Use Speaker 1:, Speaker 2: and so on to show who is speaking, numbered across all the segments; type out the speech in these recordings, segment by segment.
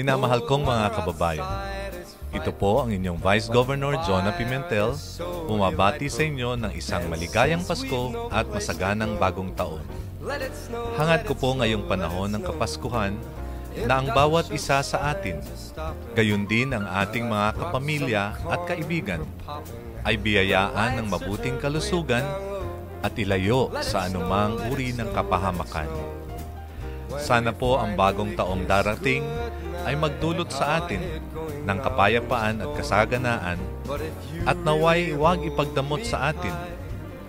Speaker 1: Minamahal kong mga kababayan, ito po ang inyong Vice Governor Jonah Pimentel, bumabati sa inyo ng isang maligayang Pasko at masaganang bagong taon. Hangad ko po ngayong panahon ng Kapaskuhan na ang bawat isa sa atin, gayon din ang ating mga kapamilya at kaibigan, ay biyayaan ng mabuting kalusugan at ilayo sa anumang uri ng kapahamakan. Sana po ang bagong taong darating ay magdulot sa atin ng kapayapaan at kasaganaan at naway huwag ipagdamot sa atin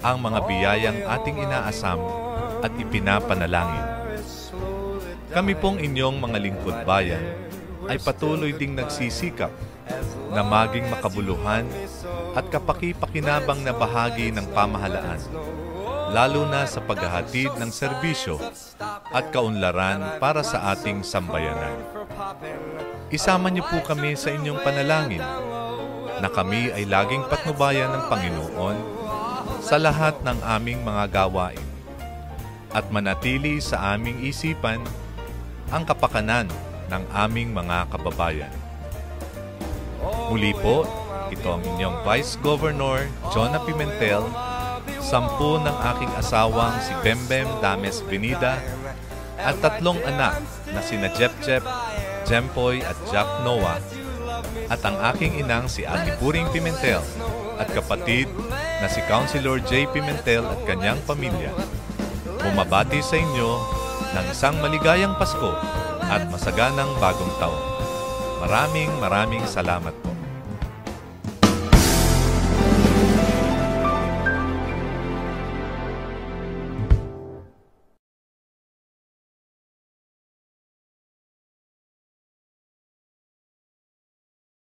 Speaker 1: ang mga biyayang ating inaasam at ipinapanalangin. Kami pong inyong mga lingkod bayan ay patuloy ding nagsisikap na maging makabuluhan at kapaki-pakinabang na bahagi ng pamahalaan, lalo na sa paghahatid ng serbisyo at kaunlaran para sa ating sambayanan. Isama niyo po kami sa inyong panalangin na kami ay laging patnubayan ng Panginoon sa lahat ng aming mga gawain at manatili sa aming isipan ang kapakanan ng aming mga kababayan. Muli po, ito ang inyong Vice Governor Jonah Pimentel, 10 ng aking asawang si Bembem Dames Benida at 3 anak na sina Jep-Jep, Jempoy at Jack Noah at ang aking inang si Ate Puring Pimentel at kapatid na si Councilor J. Pimentel at kanyang pamilya. Bumabati sa inyo ng isang maligayang Pasko at masaganang bagong taon. Maraming salamat po.